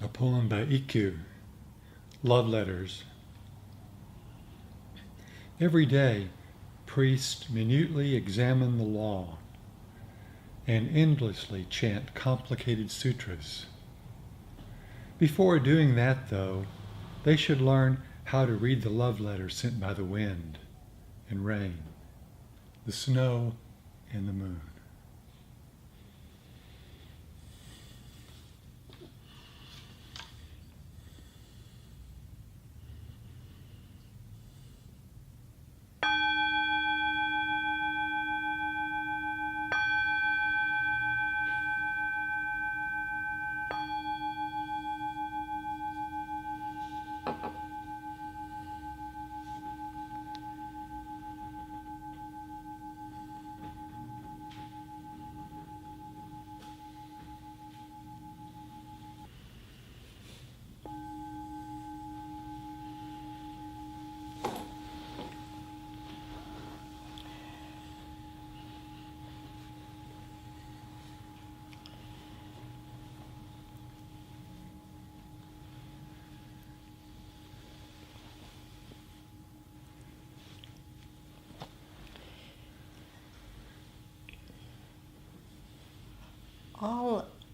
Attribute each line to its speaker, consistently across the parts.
Speaker 1: A poem by Ikkyu, Love Letters. Every day, priests minutely examine the law and endlessly chant complicated sutras. Before doing that, though, they should learn how to read the love letters sent by the wind and rain, the snow and the moon.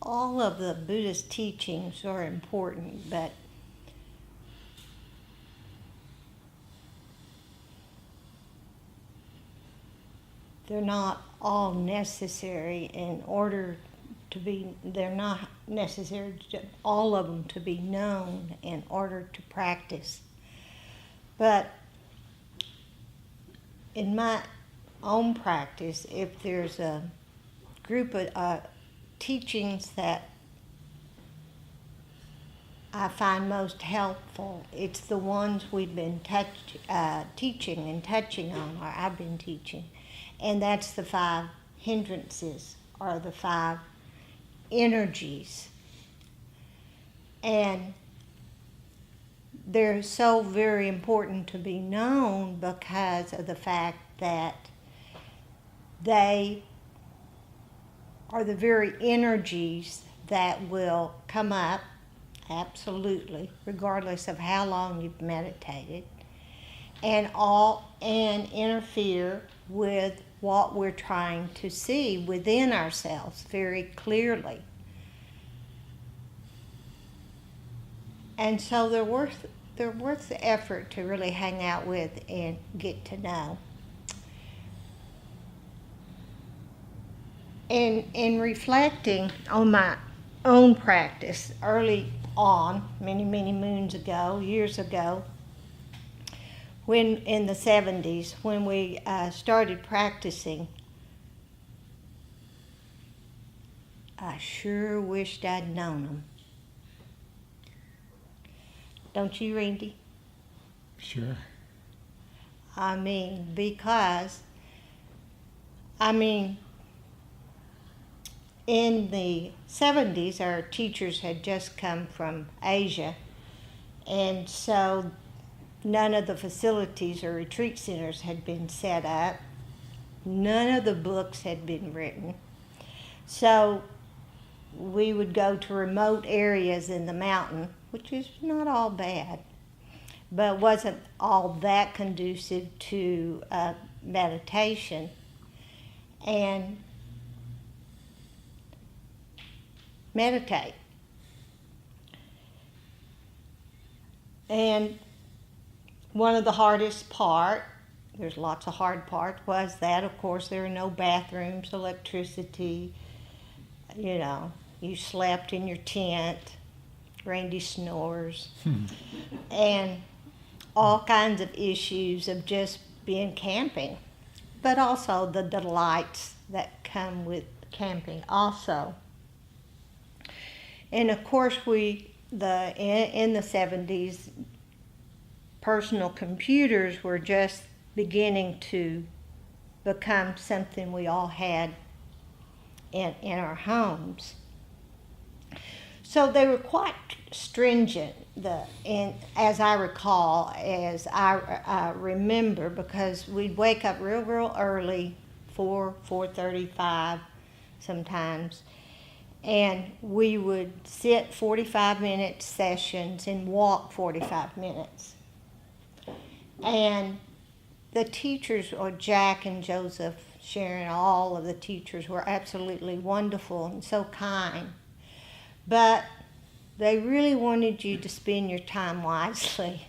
Speaker 2: All of the Buddhist teachings are important, but they're not all necessary they're not necessary, all of them to be known in order to practice. But in my own practice, if there's a group of teachings that I find most helpful, it's the ones we've been teaching and touching on, or I've been teaching, and that's the 5 hindrances, or the 5 energies. And they're so very important to be known because of the fact that they are the very energies that will come up, absolutely, regardless of how long you've meditated, and interfere with what we're trying to see within ourselves very clearly. And so they're worth the effort to really hang out with and get to know. In reflecting on my own practice early on, many moons ago, years ago, when in the 70s, when we started practicing, I sure wished I'd known them. Don't you, Randy?
Speaker 1: Sure.
Speaker 2: In the 70s, our teachers had just come from Asia, and so none of the facilities or retreat centers had been set up. None of the books had been written. So we would go to remote areas in the mountain, which is not all bad, but wasn't all that conducive to meditation. And meditate. And one of the hardest there's lots of hard parts, was that, of course, there are no bathrooms, electricity, you slept in your tent, Randy snores, and all kinds of issues of just being camping, but also the delights that come with camping also. And of course, in the 70s, personal computers were just beginning to become something we all had in our homes. So they were quite stringent, as I recall, as I remember, because we'd wake up real early, 4:35 sometimes, And we would sit 45-minute sessions and walk 45 minutes. And the teachers, or Jack and Joseph, Sharon, all of the teachers were absolutely wonderful and so kind. But they really wanted you to spend your time wisely.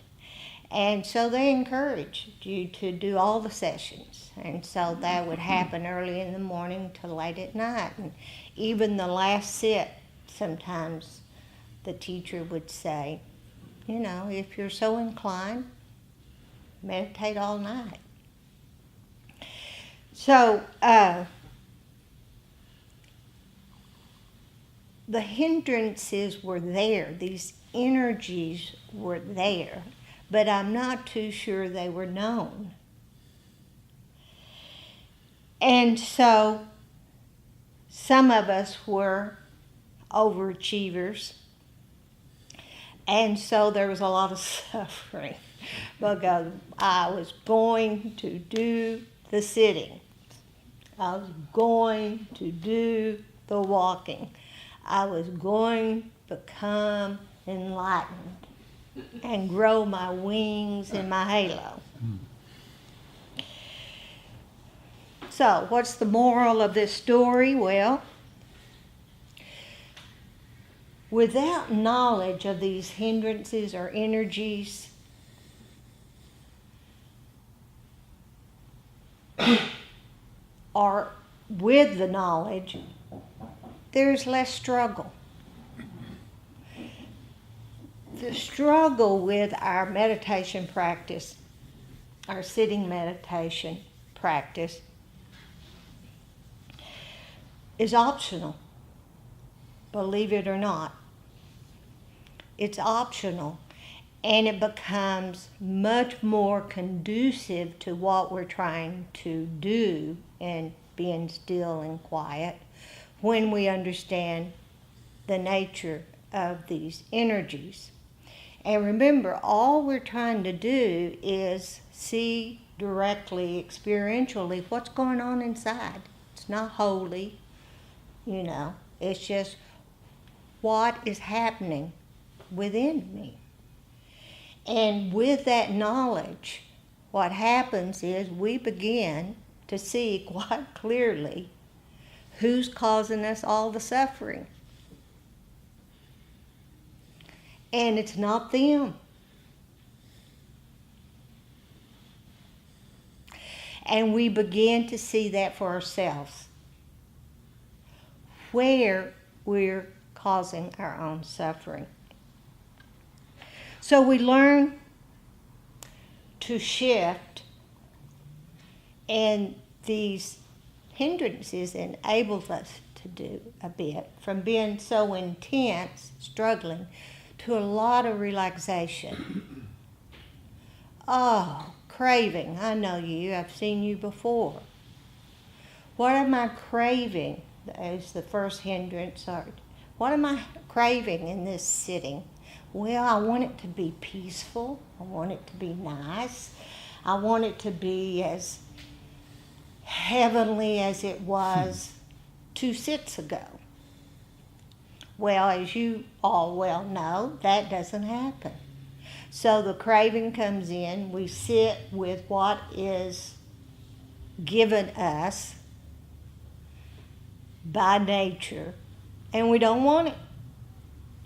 Speaker 2: And so they encouraged you to do all the sessions. And so that would happen early in the morning to late at night. And even the last sit, sometimes the teacher would say, you know, if you're so inclined, meditate all night. So the hindrances were there. These energies were there. But I'm not too sure they were known. And so some of us were overachievers, and so there was a lot of suffering because I was going to do the sitting. I was going to do the walking. I was going to become enlightened and grow my wings and my halo. So, what's the moral of this story? Well, without knowledge of these hindrances or energies, or with the knowledge, there's less struggle. The struggle with our meditation practice, our sitting meditation practice, is optional. Believe it or not. It's optional, and it becomes much more conducive to what we're trying to do and being still and quiet when we understand the nature of these energies. And remember, all we're trying to do is see directly, experientially, what's going on inside. It's not holy, you know. It's just what is happening within me. And with that knowledge, what happens is we begin to see quite clearly who's causing us all the suffering. And it's not them. And we begin to see that for ourselves, where we're causing our own suffering. So we learn to shift, and these hindrances enable us to do a bit from being so intense, struggling, to a lot of relaxation. Oh, craving. I know you. I've seen you before. What am I craving? Is the first hindrance. What am I craving in this sitting? Well, I want it to be peaceful. I want it to be nice. I want it to be as heavenly as it was 2 sits ago. Well, as you all well know, that doesn't happen. So the craving comes in. We sit with what is given us by nature, and we don't want it.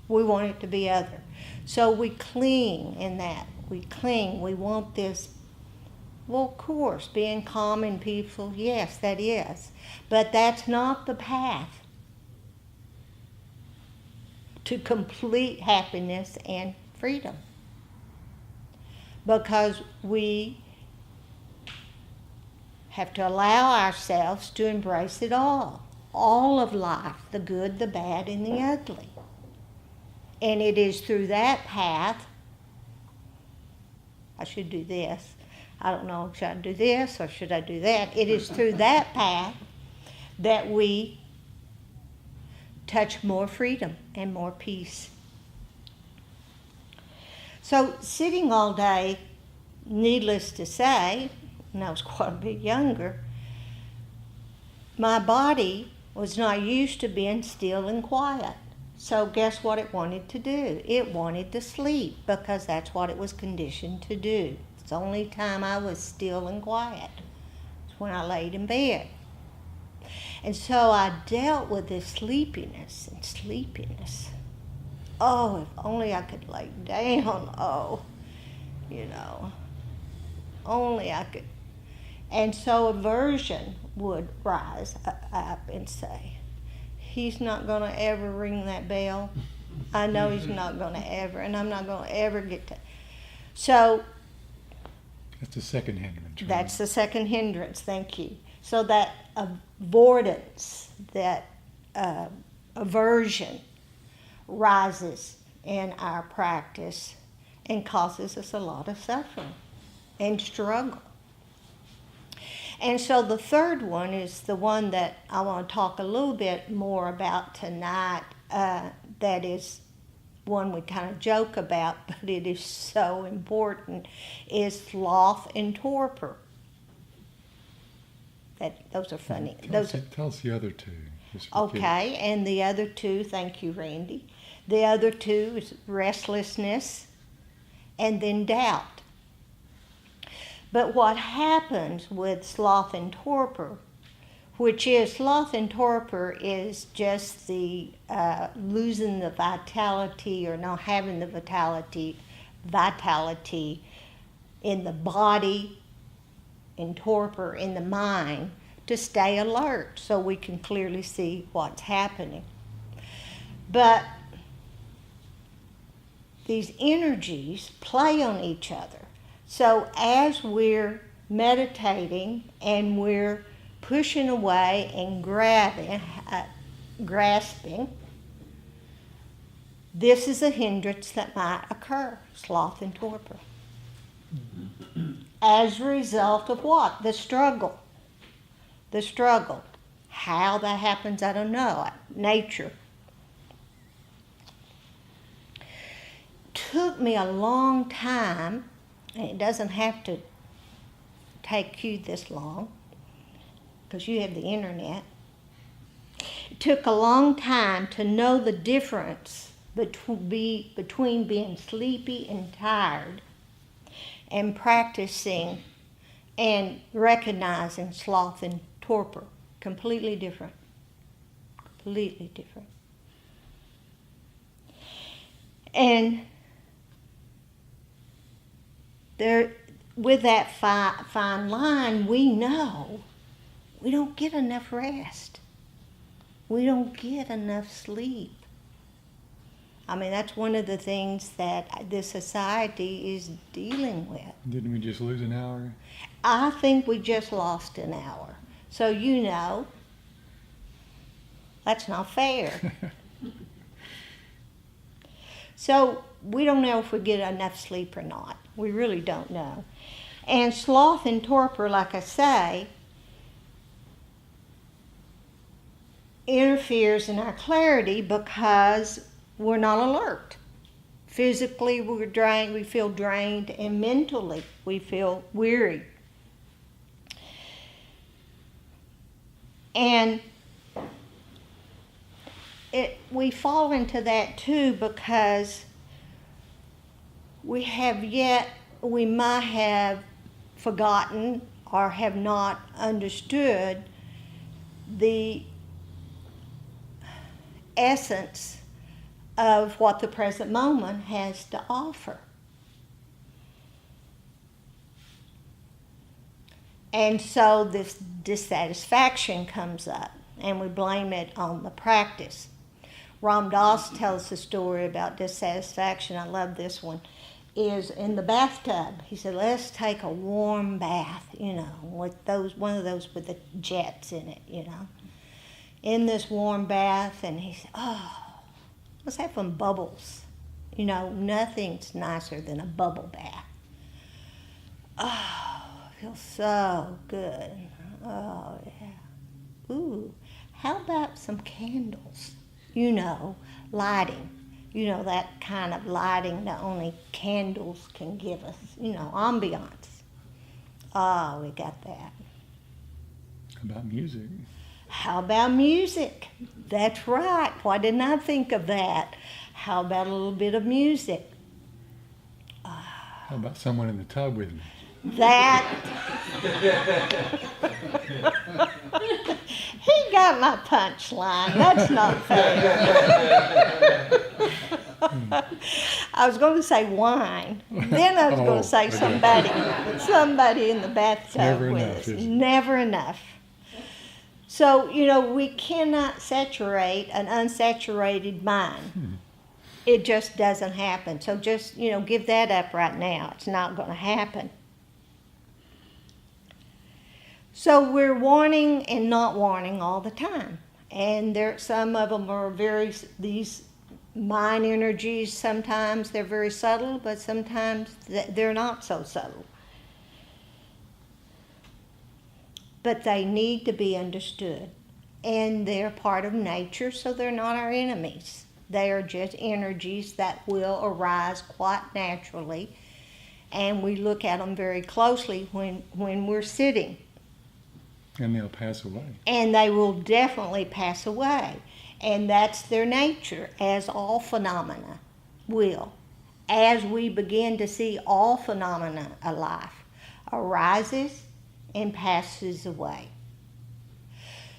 Speaker 2: We want it to be other. So we cling in that. We cling. We want this. Well, of course, being calm and peaceful, yes, that is. But that's not the path to complete happiness and freedom. Because we have to allow ourselves to embrace it all of life, the good, the bad, and the ugly. And it is through that path, I should do this. I don't know, should I do this or should I do that? It is through that path that we touch more freedom and more peace. So sitting all day, needless to say, when I was quite a bit younger, my body was not used to being still and quiet. So guess what it wanted to do? It wanted to sleep because that's what it was conditioned to do. It's the only time I was still and quiet. It's when I laid in bed. And so I dealt with this sleepiness and sleepiness. Oh, if only I could lay down. Oh, only I could. And so aversion would rise up and say, he's not going to ever ring that bell. I know he's not going to ever, and I'm not going to ever get to. So
Speaker 1: that's the second hindrance. Right?
Speaker 2: That's the second hindrance, thank you. So that avoidance, that aversion rises in our practice and causes us a lot of suffering and struggle. And so the third one is the one that I want to talk a little bit more about tonight. That is one we kind of joke about, but it is so important, is sloth and torpor. Those are funny.
Speaker 1: Tell us the other two.
Speaker 2: Okay, and the other two, thank you, Randy. The other two is restlessness and then doubt. But what happens with sloth and torpor, sloth and torpor is just the losing the vitality or not having the vitality in the body, in torpor, in the mind, to stay alert so we can clearly see what's happening. But these energies play on each other. So as we're meditating and we're pushing away and grasping, this is a hindrance that might occur, sloth and torpor. As a result of what? The struggle. The struggle. How that happens, I don't know. Nature. Took me a long time, and it doesn't have to take you this long, because you have the internet. It took a long time to know the difference between being sleepy and tired and practicing and recognizing sloth and torpor. Completely different. Completely different. And there, with that fine line, we know we don't get enough rest. We don't get enough sleep. I mean, that's one of the things that this society is dealing with.
Speaker 1: Didn't we just lose an hour?
Speaker 2: I think we just lost an hour. So, that's not fair. So, we don't know if we get enough sleep or not. We really don't know. And sloth and torpor, like I say, interferes in our clarity because we're not alert. Physically, we're drained, we feel drained, and mentally, we feel weary. And we fall into that too because we might have forgotten or have not understood the essence of what the present moment has to offer. And so this dissatisfaction comes up, and we blame it on the practice. Ram Dass tells the story about dissatisfaction. I love this one. Is in the bathtub. He said, let's take a warm bath, with one of those with the jets in it, in this warm bath. And he said, let's have some bubbles. Nothing's nicer than a bubble bath. Oh, it feels so good. Oh, yeah. Ooh, how about some candles? Lighting. That kind of lighting that only candles can give us, ambiance. Oh, we got that.
Speaker 1: How about music?
Speaker 2: How about music? That's right. Why didn't I think of that? How about a little bit of music?
Speaker 1: How about someone in the tub with me?
Speaker 2: That. He got my punchline. That's not fair. I was going to say wine. Then I was going to say somebody in the bathtub with us. Never enough. So, we cannot saturate an unsaturated mind. It just doesn't happen. So just, give that up right now. It's not going to happen. So we're wanting and not wanting all the time. And some of them are these mind energies, sometimes they're very subtle, but sometimes they're not so subtle. But they need to be understood. And they're part of nature, so they're not our enemies. They are just energies that will arise quite naturally. And we look at them very closely when we're sitting.
Speaker 1: And they'll pass away.
Speaker 2: And they will definitely pass away. And that's their nature, as all phenomena will. As we begin to see all phenomena of life arises and passes away.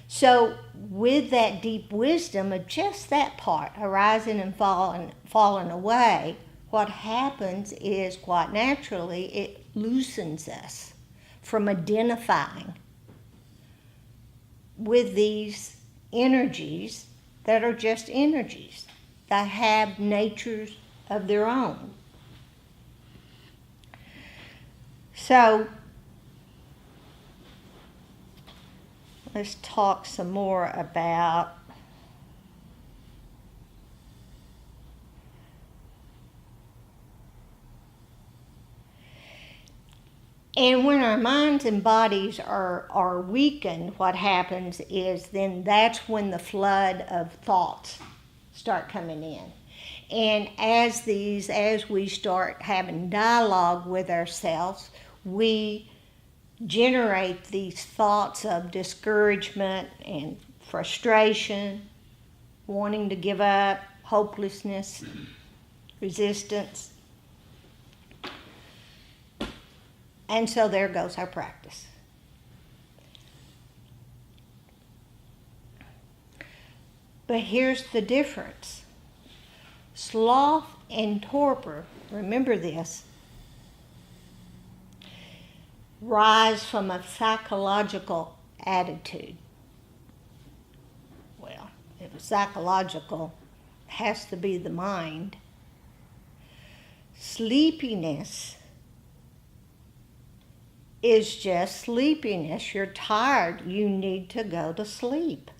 Speaker 2: So with that deep wisdom of just that part, arising and falling away, what happens is quite naturally it loosens us from identifying with these energies that are just energies that have natures of their own. So let's talk some more about and when our minds and bodies are weakened, what happens is then that's when the flood of thoughts start coming in. And as we start having dialogue with ourselves, we generate these thoughts of discouragement and frustration, wanting to give up, hopelessness, resistance. And so there goes our practice. But here's the difference. Sloth and torpor, remember this, rise from a psychological attitude. Well, if it's psychological, it has to be the mind. Sleepiness is just sleepiness. You're tired. You need to go to sleep.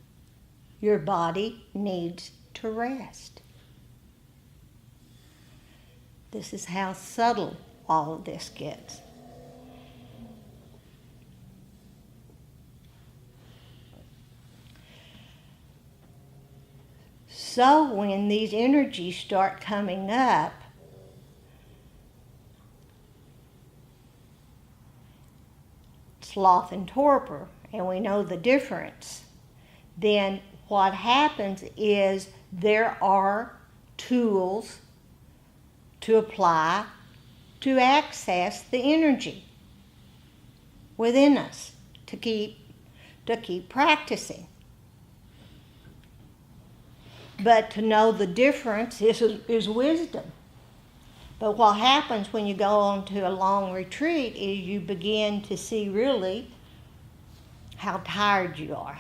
Speaker 2: Your body needs to rest. This is how subtle all of this gets. So when these energies start coming up, sloth and torpor, and we know the difference, then what happens is there are tools to apply to access the energy within us to keep practicing. But to know the difference is wisdom. But what happens when you go on to a long retreat is you begin to see really how tired you are.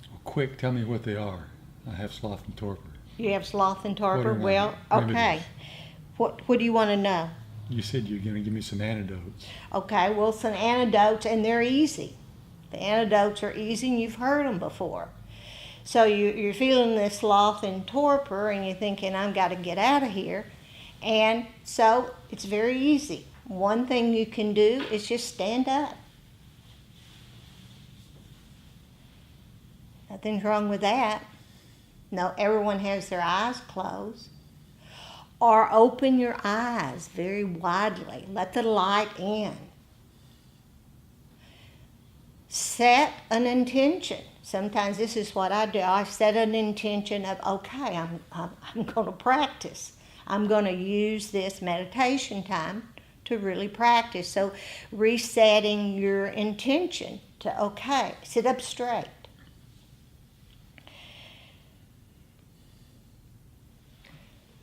Speaker 1: Well, quick, tell me what they are. I have sloth and torpor.
Speaker 2: You have sloth and torpor? Well,
Speaker 1: remedies?
Speaker 2: Okay. What do you want to know?
Speaker 1: You said you're going to give me some antidotes.
Speaker 2: Okay, well, some antidotes, and they're easy. The antidotes are easy, and you've heard them before. So you're feeling this sloth and torpor, and you're thinking, I've got to get out of here. And so it's very easy. One thing you can do is just stand up. Nothing's wrong with that. No, everyone has their eyes closed. Or open your eyes very widely. Let the light in. Set an intention. sometimes this is what I do. I set an intention of, okay, I'm going to practice. I'm going to use this meditation time to really practice. So resetting your intention to, okay, sit up straight.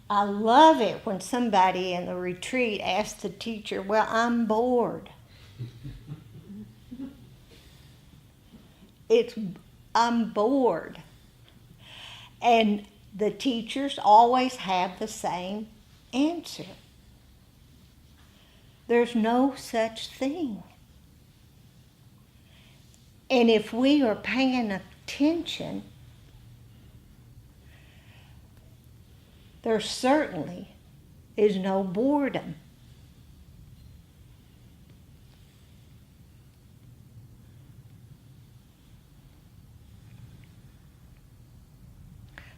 Speaker 2: I love it when somebody in the retreat asks the teacher, well, I'm bored. I'm bored. And the teachers always have the same answer. There's no such thing. And if we are paying attention, there certainly is no boredom.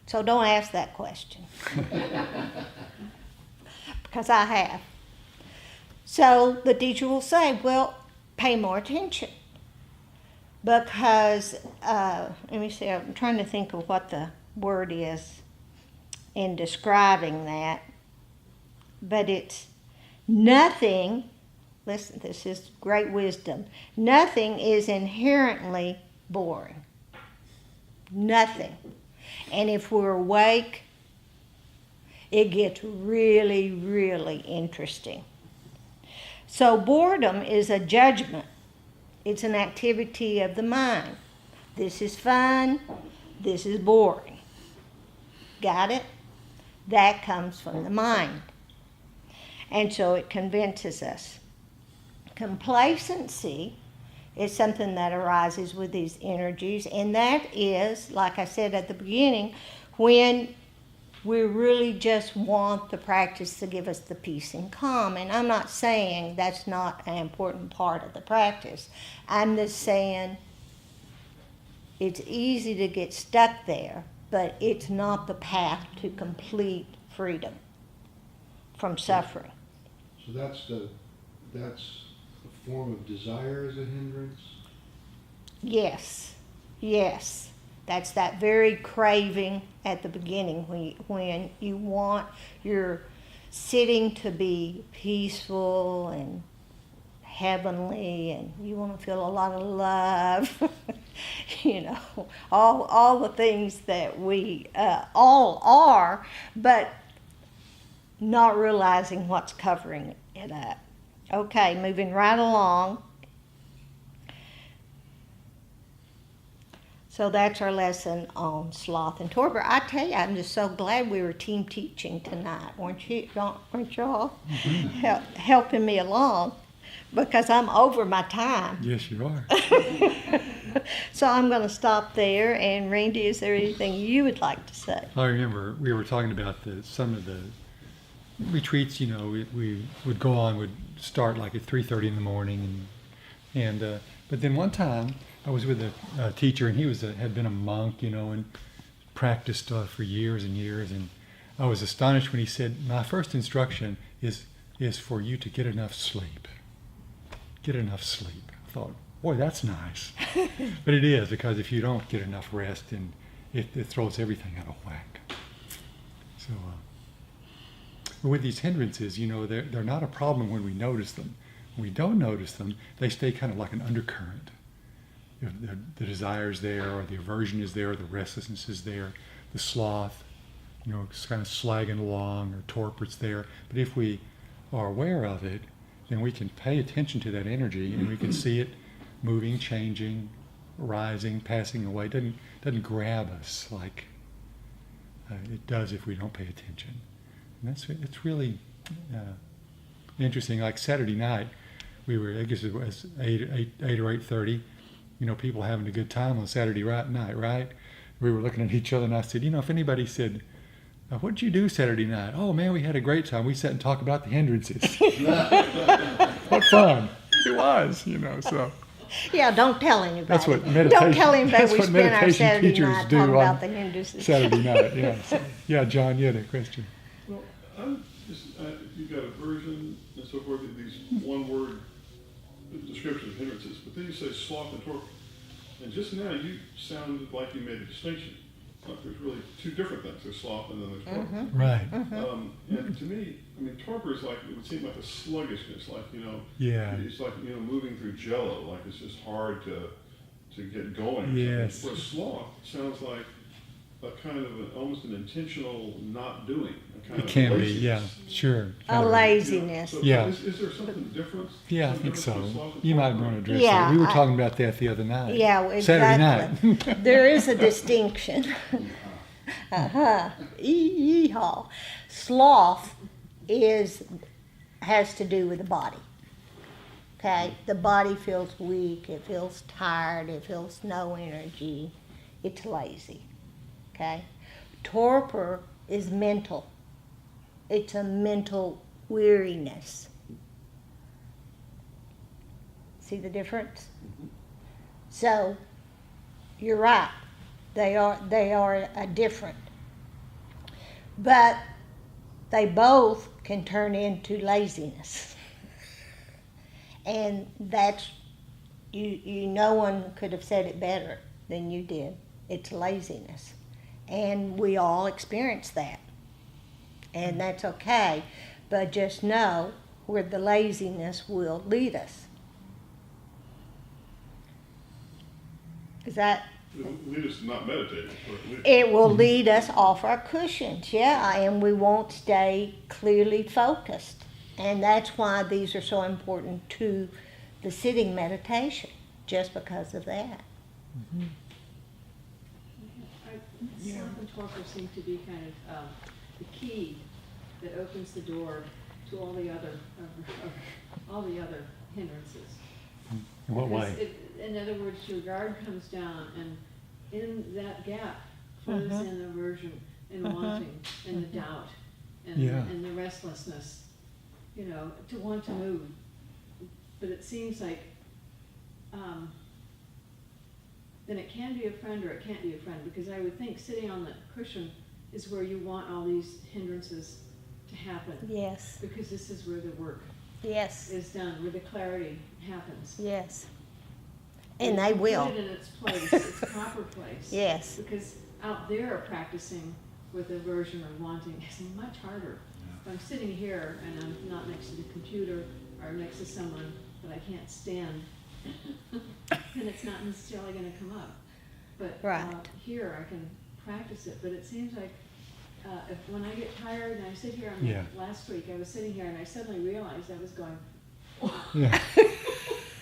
Speaker 2: So don't ask that question. Because I have. So the teacher will say, well, pay more attention. Because, let me see, I'm trying to think of what the word is in describing that. But it's nothing, listen, this is great wisdom. Nothing is inherently boring. Nothing. And if we're awake, it gets really, really interesting. So boredom is a judgment. It's an activity of the mind. This is fun. This is boring. Got it? That comes from the mind. And so it convinces us. Complacency is something that arises with these energies, and that is, like I said at the beginning, when we really just want the practice to give us the peace and calm. And I'm not saying that's not an important part of the practice. I'm just saying it's easy to get stuck there, but it's not the path to complete freedom from suffering.
Speaker 3: So that's a form of desire as a hindrance?
Speaker 2: Yes, yes. That's that very craving at the beginning when you want your sitting to be peaceful and heavenly, and you want to feel a lot of love, you know, all the things that we all are, but not realizing what's covering it up. Okay, moving right along. So that's our lesson on sloth and torpor. I tell you, I'm just so glad we were team teaching tonight. Weren't y'all
Speaker 1: Mm-hmm.
Speaker 2: helping me along? Because I'm over my time.
Speaker 1: Yes, you are.
Speaker 2: So I'm going to stop there. And Randy, is there anything you would like to say?
Speaker 1: I remember we were talking about some of the retreats. You know, we would go on, would start like at 3:30 in the morning, and but then one time I was with a teacher, and he had been a monk, you know, and practiced for years and years, and I was astonished when he said, "My first instruction is for you to get enough sleep. Get enough sleep." I thought, boy, that's nice. But it is, because if you don't get enough rest, then it throws everything out of whack. So with these hindrances, you know, they're not a problem when we notice them. When we don't notice them, they stay kind of like an undercurrent. You know, the desire's there, or the aversion is there, or the restlessness is there, the sloth, you know, it's kind of slagging along, or torpor's there. But if we are aware of it, then we can pay attention to that energy, and we can see it moving, changing, rising, passing away. It doesn't grab us like it does if we don't pay attention. And it's really interesting. Like Saturday night, we were, I guess it was 8 or 8:30. You know, people having a good time on Saturday night, right? We were looking at each other, and I said, you know, if anybody said, "What did you do Saturday night?" "Oh man, we had a great time. We sat and talked about the hindrances." What fun it was, you know. So
Speaker 2: Yeah, don't tell anybody.
Speaker 1: that's what meditation.
Speaker 2: Don't tell anybody
Speaker 1: that's
Speaker 2: we
Speaker 1: what
Speaker 2: spent our
Speaker 1: meditation
Speaker 2: Saturday
Speaker 1: teachers
Speaker 2: night
Speaker 1: do
Speaker 2: talking
Speaker 1: on
Speaker 2: about the hindrances.
Speaker 1: Saturday night. Yeah. So, yeah, John, you had a question.
Speaker 4: Well, I'm just, you've got aversion and so forth, these one-word descriptions of hindrances, but then you say sloth and torpor. And just now, you sounded like you made a distinction. Like there's really two different things. There's sloth and then there's torpor.
Speaker 1: Right.
Speaker 4: And to me, I mean, torpor is like, it would seem like a sluggishness, like,
Speaker 1: Yeah.
Speaker 4: it's like, moving through jello, like it's just hard to get going.
Speaker 1: Yes.
Speaker 4: For sloth, it sounds like a kind of almost an intentional not doing. A kind
Speaker 1: It
Speaker 4: of
Speaker 1: can be,
Speaker 4: laziness.
Speaker 1: yeah, sure.
Speaker 2: A
Speaker 1: Kind of-
Speaker 2: laziness.
Speaker 4: So
Speaker 1: Yeah.
Speaker 4: Is there something different?
Speaker 1: Yeah, I
Speaker 4: Some
Speaker 1: think
Speaker 4: difference
Speaker 1: so.
Speaker 4: between sloth and
Speaker 1: You might
Speaker 4: torpor?
Speaker 1: want to address
Speaker 2: Yeah,
Speaker 1: that. We were
Speaker 2: I-
Speaker 1: talking about that the other night.
Speaker 2: Yeah,
Speaker 1: Saturday
Speaker 2: exactly.
Speaker 1: night.
Speaker 2: There is a distinction. Yeehaw. Sloth has to do with the body. Okay, the body feels weak, it feels tired, it feels no energy, it's lazy. Okay, torpor is mental. It's a mental weariness. See the difference? So, you're right. They are different. But they both can turn into laziness. And that's, no one could have said it better than you did. It's laziness. And we all experience that. And that's okay. But just know where the laziness will lead us. Is that?
Speaker 4: It'll lead us to not meditating.
Speaker 2: It will lead us off our cushions, yeah, and we won't stay clearly focused. And that's why these are so important to the sitting meditation, just because of that.
Speaker 5: Sloth and torpor seem to be kind of the key that opens the door to all the other hindrances.
Speaker 1: In what
Speaker 5: Because
Speaker 1: way?
Speaker 5: in other words, your guard comes down, and in that gap flows in aversion and wanting and the doubt and the restlessness, to want to move. But it seems like then it can be a friend or it can't be a friend, because I would think sitting on the cushion is where you want all these hindrances to happen.
Speaker 2: Yes,
Speaker 5: Because this is where the work
Speaker 2: yes,
Speaker 5: is done, where the clarity happens.
Speaker 2: yes. And they will.
Speaker 5: Put it in its place, its proper place.
Speaker 2: Yes.
Speaker 5: Because out there practicing with aversion or wanting is much harder. If I'm sitting here and I'm not next to the computer or next to someone that I can't stand, then it's not necessarily going to come up. But
Speaker 2: Right.
Speaker 5: Here I can practice it. But it seems like when I get tired and I sit here, I mean,
Speaker 1: Yeah.
Speaker 5: last week I was sitting here and I suddenly realized I was going,
Speaker 1: Yeah.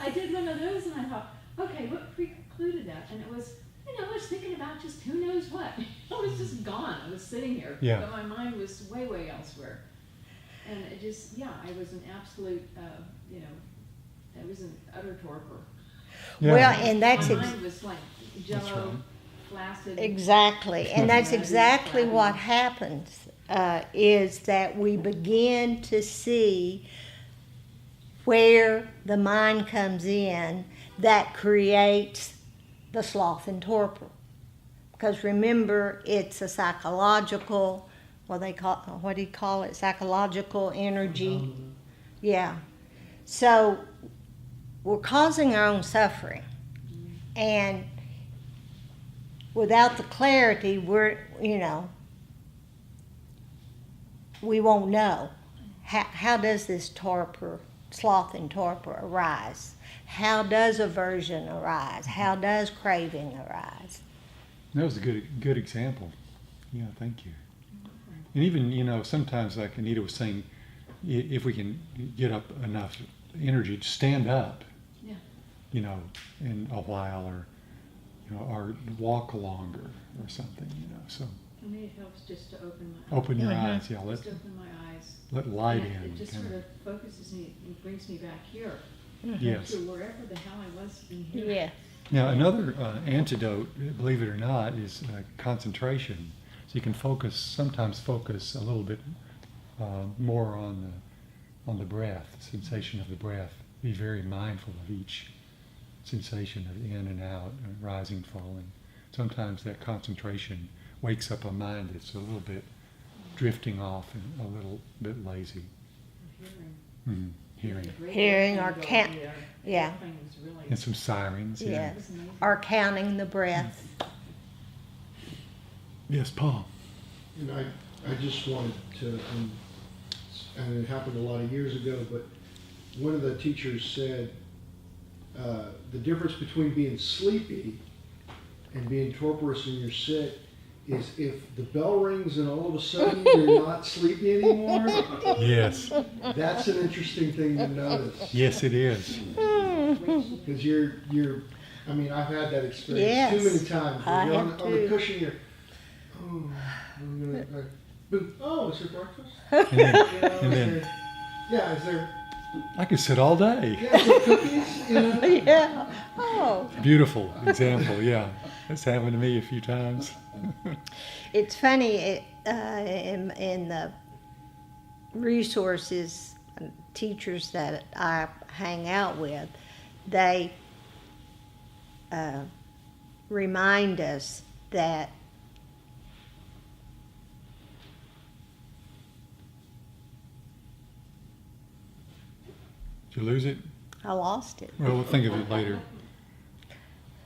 Speaker 5: I did one of those and I thought, okay, what precluded that? And it was, I was thinking about just who knows what. I was just gone. I was sitting here,
Speaker 1: Yeah.
Speaker 5: but my mind was way, way elsewhere. And it just, I was an absolute, I was in utter torpor.
Speaker 1: Yeah.
Speaker 2: Well, and that's
Speaker 5: My mind was like jello,
Speaker 1: right.
Speaker 5: flaccid.
Speaker 2: exactly, and that's
Speaker 5: Flabby,
Speaker 2: exactly
Speaker 5: flabby.
Speaker 2: what happens, is that we begin to see where the mind comes in that creates the sloth and torpor. Because remember, it's a psychological, what do you call it? Psychological energy. Yeah. So we're causing our own suffering. And without the clarity, we won't know. How does this torpor, sloth and torpor arise? How does aversion arise? How does craving arise?
Speaker 1: That was a good example. Yeah, thank you. And even, sometimes like Anita was saying, if we can get up enough energy to stand up,
Speaker 5: Yeah.
Speaker 1: in a while, or walk longer or something, so
Speaker 5: For me, it helps just to open my eyes.
Speaker 1: open your eyes, let
Speaker 5: Just open my eyes.
Speaker 1: let light
Speaker 5: And
Speaker 1: in.
Speaker 5: It just
Speaker 1: kinda.
Speaker 5: sort of focuses me and brings me back here.
Speaker 1: Yes.
Speaker 5: To wherever the hell I was in here.
Speaker 2: Yeah.
Speaker 1: Now, another antidote, believe it or not, is concentration. So you can sometimes focus a little bit more on the breath, the sensation of the breath. Be very mindful of each sensation of in and out, rising, falling. Sometimes that concentration wakes up a mind that's a little bit drifting off and a little bit lazy.
Speaker 5: Hearing.
Speaker 1: Mm. Hearing.
Speaker 2: Hearing or count, yeah,
Speaker 1: And some sirens.
Speaker 2: yeah, or counting the breath.
Speaker 1: Yes, Paul.
Speaker 3: And I just wanted to, and it happened a lot of years ago, but one of the teachers said, the difference between being sleepy and being torporous in your sit is if the bell rings and all of a sudden you're not sleepy anymore.
Speaker 1: Yes.
Speaker 3: That's an interesting thing to notice.
Speaker 1: Yes, it is.
Speaker 3: Because I mean, I've had that experience
Speaker 2: Yes,
Speaker 3: too many times.
Speaker 2: I
Speaker 3: You're
Speaker 2: have
Speaker 3: on the
Speaker 2: too.
Speaker 3: cushion, you're, oh, I'm gonna, oh, is there breakfast?
Speaker 1: And then,
Speaker 3: You know,
Speaker 1: and
Speaker 3: is
Speaker 1: then
Speaker 3: there, yeah, is there,
Speaker 1: I could sit all day.
Speaker 3: yeah, is there cookies? You know?
Speaker 2: Yeah, oh.
Speaker 1: Beautiful example, yeah. That's happened to me a few times.
Speaker 2: It's funny, in the resources, teachers that I hang out with, they remind us that
Speaker 1: Did you lose it?
Speaker 2: I lost it.
Speaker 1: Well, we'll think of it later.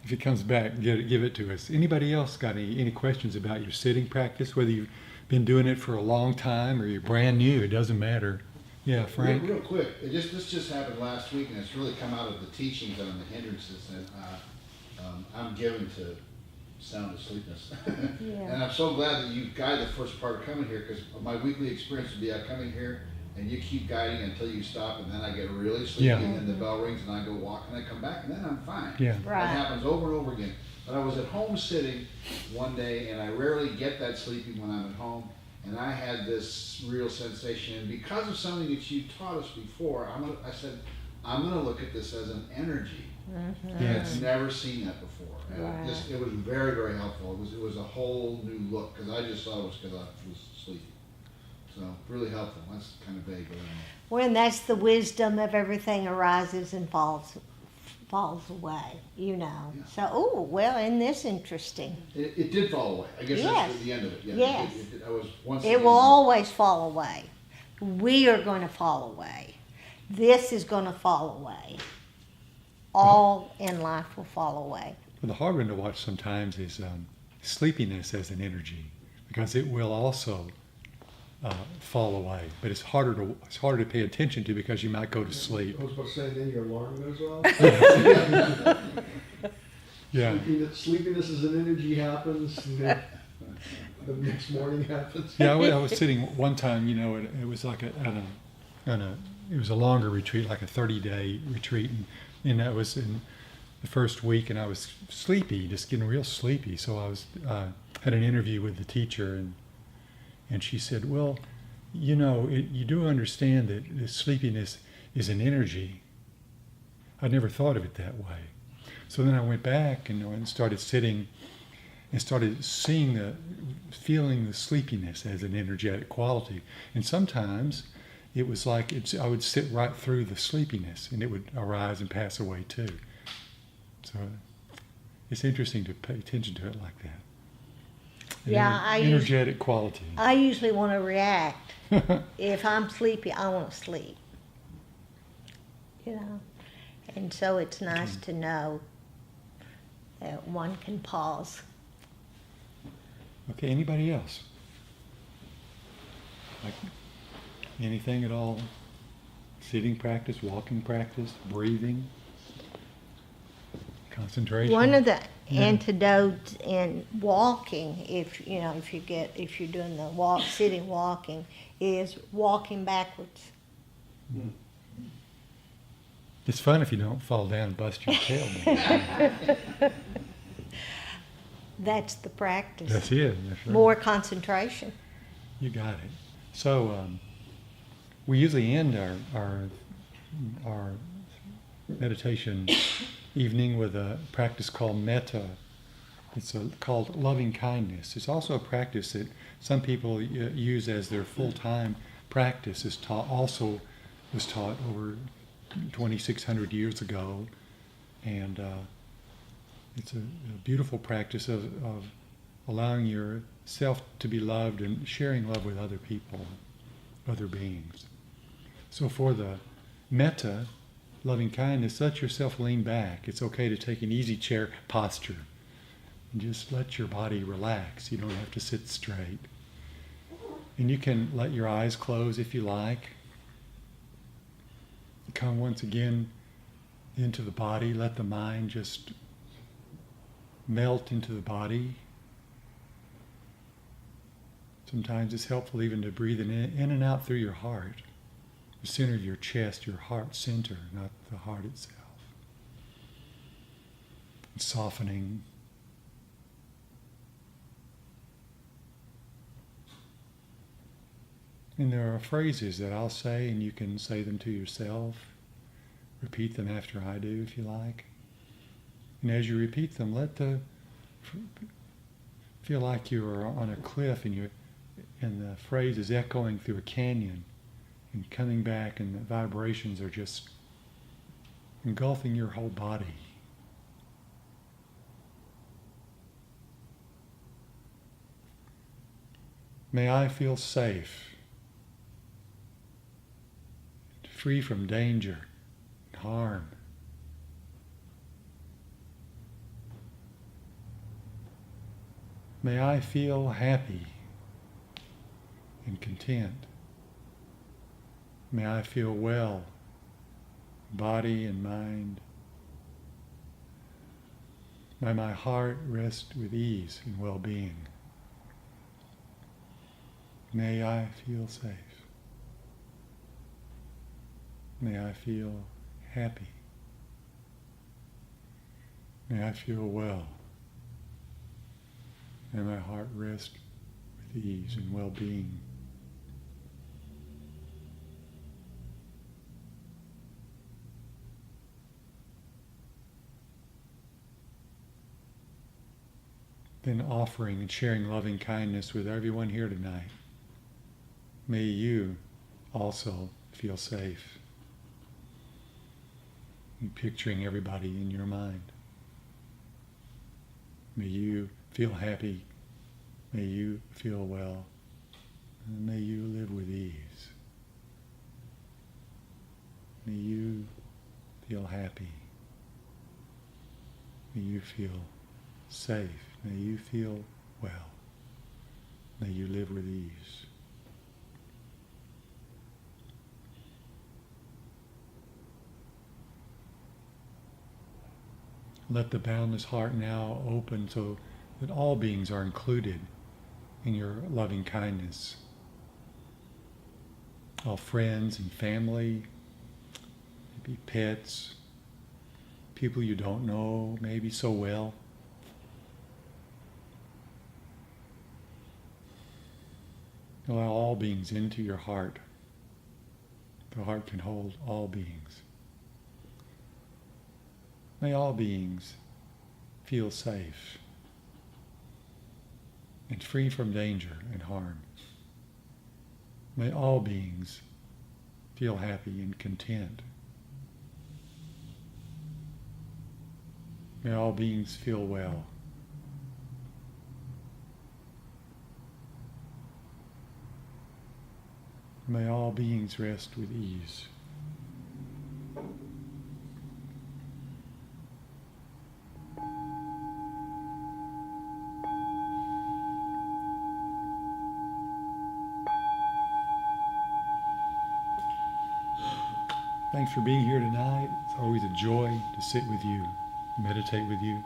Speaker 1: If it comes back, give it to us. Anybody else got any questions about your sitting practice? Whether you've been doing it for a long time or you're brand new, it doesn't matter. Yeah, Frank?
Speaker 6: Real quick, this just happened last week, and it's really come out of the teachings on the hindrances, and I'm given to sound asleepness.
Speaker 2: Yeah.
Speaker 6: And I'm so glad that you guide the first part of coming here, because my weekly experience would be I come in here, and you keep guiding until you stop, and then I get really sleepy,
Speaker 1: Yeah.
Speaker 6: and then the bell rings, and I go walk, and I come back, and then I'm fine.
Speaker 1: Yeah.
Speaker 2: Right.
Speaker 6: That happens over and over again. But I was at home sitting one day, and I rarely get that sleepy when I'm at home, and I had this real sensation. And because of something that you taught us before, I said, I'm going to look at this as an energy.
Speaker 1: Yes.
Speaker 6: I've never seen that before. And
Speaker 2: Right.
Speaker 6: it was very, very helpful. It was a whole new look, because I just thought it was because I was sleepy. So really helpful. That's kind of vague, but I don't know.
Speaker 2: When that's the wisdom of everything arises and falls away, you know.
Speaker 6: Yeah.
Speaker 2: So, oh, well, isn't this interesting?
Speaker 6: It did fall away. I guess
Speaker 2: Yes.
Speaker 6: that's the end of it. Yeah,
Speaker 2: Yes.
Speaker 6: I was once
Speaker 2: It
Speaker 6: again-
Speaker 2: will always fall away. We are going to fall away. This is going to fall away. All in life will fall away.
Speaker 1: Well, the hard one to watch sometimes is sleepiness as an energy, because it will also fall away. But it's harder to pay attention to because you might go to sleep.
Speaker 3: I was about to say, then your alarm goes off.
Speaker 1: Yeah.
Speaker 3: Sleepiness as an energy happens, and then the next morning happens.
Speaker 1: Yeah, I was sitting one time, it was like it was a longer retreat, like a 30-day retreat, and that was in the first week, and I was sleepy, just getting real sleepy. So I was had an interview with the teacher, and she said, well, you do understand that the sleepiness is an energy. I never thought of it that way. So then I went back and started sitting and started feeling the sleepiness as an energetic quality. And sometimes it was like I would sit right through the sleepiness and it would arise and pass away too. So it's interesting to pay attention to it like that. An
Speaker 2: Yeah,
Speaker 1: energetic quality.
Speaker 2: I usually want to react. If I'm sleepy, I want to sleep. And so it's nice to know that one can pause.
Speaker 1: Okay, anybody else? Like anything at all? Sitting practice, walking practice, breathing, concentration?
Speaker 2: One of the
Speaker 1: Yeah.
Speaker 2: antidotes in walking, if you're doing the sitting walking, is walking backwards.
Speaker 1: It's fun if you don't fall down and bust your tailbone.
Speaker 2: That's the practice.
Speaker 1: That's it. That's right.
Speaker 2: More concentration.
Speaker 1: You got it. So we usually end our meditation evening with a practice called Metta. It's called loving kindness. It's also a practice that some people use as their full-time practice. Was taught over 2,600 years ago, and it's a beautiful practice of allowing yourself to be loved and sharing love with other people, other beings. So for the Metta, loving kindness, let yourself lean back. It's okay to take an easy chair posture. And just let your body relax. You don't have to sit straight. And you can let your eyes close if you like. Come once again into the body. Let the mind just melt into the body. Sometimes it's helpful even to breathe in and out through your heart. The center of your chest, your heart center, not the heart itself. And softening. And there are phrases that I'll say, and you can say them to yourself. Repeat them after I do, if you like. And as you repeat them, feel like you are on a cliff, and the phrase is echoing through a canyon, and coming back, and the vibrations are just engulfing your whole body. May I feel safe, free from danger and harm. May I feel happy and content. May I feel well, body and mind. May my heart rest with ease and well-being. May I feel safe. May I feel happy. May I feel well. May my heart rest with ease and well-being. Then offering and sharing loving kindness with everyone here tonight. May you also feel safe. And picturing everybody in your mind. May you feel happy. May you feel well. And may you live with ease. May you feel happy. May you feel safe. May you feel well. May you live with ease. Let the boundless heart now open so that all beings are included in your loving kindness. All friends and family, maybe pets, people you don't know maybe so well. Allow all beings into your heart. The heart can hold all beings. May all beings feel safe and free from danger and harm. May all beings feel happy and content. May all beings feel well. May all beings rest with ease. Thanks for being here tonight. It's always a joy to sit with you, meditate with you.